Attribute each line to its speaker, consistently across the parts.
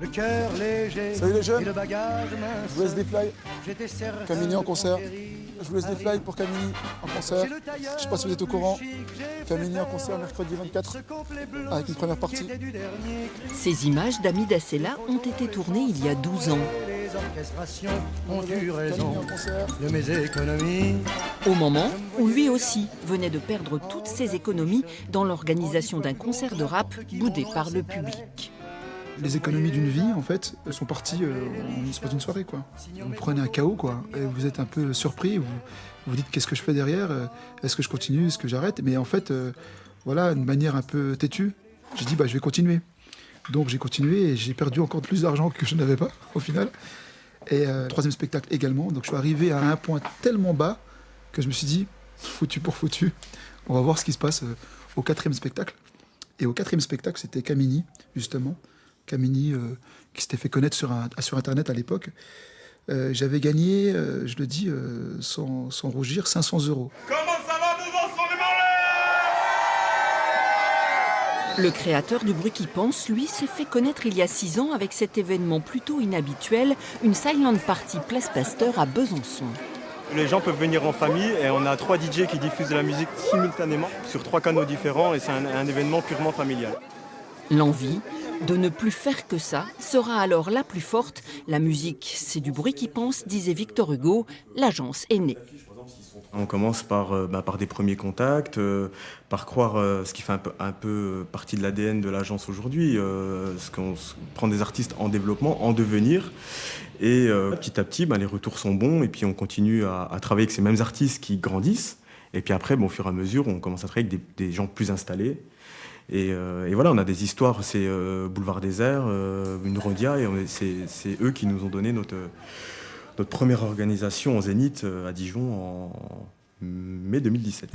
Speaker 1: Le cœur léger.
Speaker 2: Salut les jeunes.
Speaker 1: Et le bagage mince.
Speaker 2: Je vous laisse des fly.
Speaker 1: J'étais certain
Speaker 2: Camini en
Speaker 1: de
Speaker 2: concert.
Speaker 1: conquérir.
Speaker 2: Je vous laisse des fly pour Camini en concert. Je ne sais pas si vous êtes au courant. Camini en concert mercredi 24 avec une première partie.
Speaker 3: Ces images d'Ami Dassela ont été tournées il y a 12 ans.
Speaker 1: Les orchestrations ont eu raison
Speaker 2: Camini en concert.
Speaker 1: de mes économies.
Speaker 3: Au moment où lui aussi venait de perdre toutes ses économies dans l'organisation d'un concert de rap boudé par le public.
Speaker 2: Les économies d'une vie, en fait, sont parties en l'espace d'une soirée, quoi. Vous prenez un chaos, quoi, et vous êtes un peu surpris, vous vous dites qu'est-ce que je fais derrière, est-ce que je continue, est-ce que j'arrête, mais en fait, voilà, d'une manière un peu têtue, j'ai dit, je vais continuer. Donc j'ai continué et j'ai perdu encore plus d'argent que je n'avais pas, au final. Et troisième spectacle également, donc je suis arrivé à un point tellement bas que je me suis dit, foutu pour foutu, on va voir ce qui se passe au quatrième spectacle. Et au quatrième spectacle, c'était Camini, justement. Camini, qui s'était fait connaître sur Internet à l'époque. J'avais gagné, je le dis sans rougir, 500 €.
Speaker 4: Comment ça va, nous en sommes les
Speaker 3: Le créateur du bruit qui pense, lui, s'est fait connaître il y a 6 ans avec cet événement plutôt inhabituel, une silent party Place Pasteur à Besançon.
Speaker 5: Les gens peuvent venir en famille et on a 3 DJ qui diffusent de la musique simultanément sur 3 canaux différents et c'est un événement purement familial.
Speaker 3: L'envie de ne plus faire que ça sera alors la plus forte. La musique, c'est du bruit qui pense, disait Victor Hugo. L'agence est née.
Speaker 5: On commence par des premiers contacts, par croire ce qui fait un peu partie de l'ADN de l'agence aujourd'hui, ce qu'on prend des artistes en développement, en devenir. Et petit à petit, les retours sont bons et puis on continue à travailler avec ces mêmes artistes qui grandissent. Et puis après, au fur et à mesure, on commence à travailler avec des gens plus installés. Et voilà, on a des histoires, c'est Boulevard Désert, une Rodia, et c'est eux qui nous ont donné notre première organisation en Zénith à Dijon en mai 2017.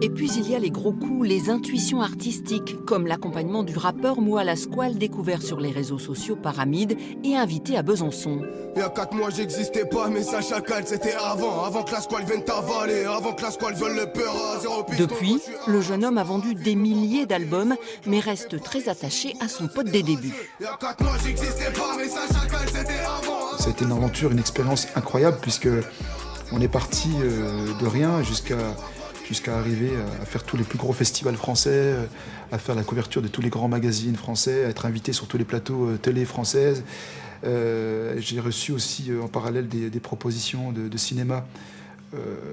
Speaker 3: Et puis il y a les gros coups, les intuitions artistiques, comme l'accompagnement du rappeur Moua Lasquale, découvert sur les réseaux sociaux par Hamid et invité à Besançon.
Speaker 6: Il y a 4 mois j'existais pas, mais ça chacal c'était avant que la squale vienne t'avaler, avant que la squale veuille le peur à 0 piston.
Speaker 3: Depuis, le jeune homme a vendu des milliers d'albums, mais reste très attaché à son pote des débuts.
Speaker 6: Il y a 4 mois j'existais pas, mais ça chacal c'était avant.
Speaker 2: C'était une aventure, une expérience incroyable, puisque on est parti de rien jusqu'à arriver à faire tous les plus gros festivals français, à faire la couverture de tous les grands magazines français, à être invité sur tous les plateaux télé françaises. J'ai reçu aussi en parallèle des propositions de cinéma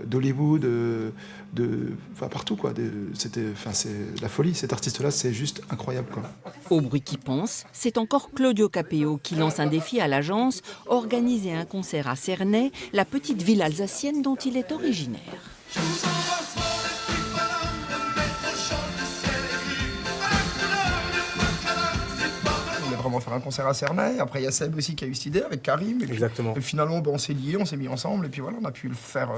Speaker 2: d'Hollywood, partout, quoi. C'est la folie. Cet artiste-là, c'est juste incroyable, quoi.
Speaker 3: Au bruit qui pense, c'est encore Claudio Capéo qui lance un défi à l'agence, organiser un concert à Cernay, la petite ville alsacienne dont il est originaire.
Speaker 7: Vraiment faire un concert à Cernay. Après, il y a Seb aussi qui a eu cette idée avec Karim.
Speaker 5: Exactement.
Speaker 7: Et finalement, on s'est liés, on s'est mis ensemble et puis voilà, on a pu le faire.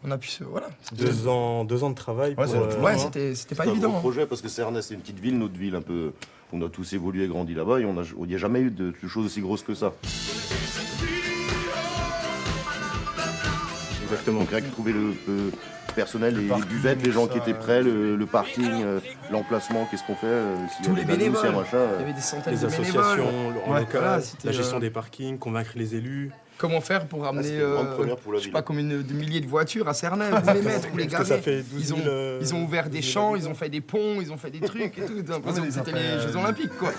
Speaker 7: On a pu voilà.
Speaker 5: 2 ans de travail.
Speaker 7: Ouais, c'était pas évident.
Speaker 8: C'est un gros projet parce que Cernay, c'est une petite ville, notre ville un peu. On a tous évolué et grandi là-bas et il n'y a jamais eu de choses aussi grosses que ça.
Speaker 5: Exactement.
Speaker 8: Donc rien que trouver le personnel, les buvettes, les gens qui étaient prêts, le parking, l'emplacement, qu'est-ce qu'on fait
Speaker 7: Tous les bénévoles. Il y
Speaker 8: machin,
Speaker 7: avait des centaines
Speaker 5: les
Speaker 7: de bénévoles.
Speaker 5: associations en local,
Speaker 7: voilà,
Speaker 5: la gestion des parkings, convaincre les élus.
Speaker 7: Comment faire pour ramener,
Speaker 8: c'était une grande première pour la
Speaker 7: je sais
Speaker 8: ville.
Speaker 7: pas combien de milliers de voitures à Cernay, vous les mettre, vous les
Speaker 5: Parce que ça
Speaker 7: garer.
Speaker 5: fait 12 000,
Speaker 7: Ils ont ouvert des champs, ils ont fait des ponts, ils ont fait des trucs et tout. J'ai l'impression que c'était les Jeux Olympiques, quoi.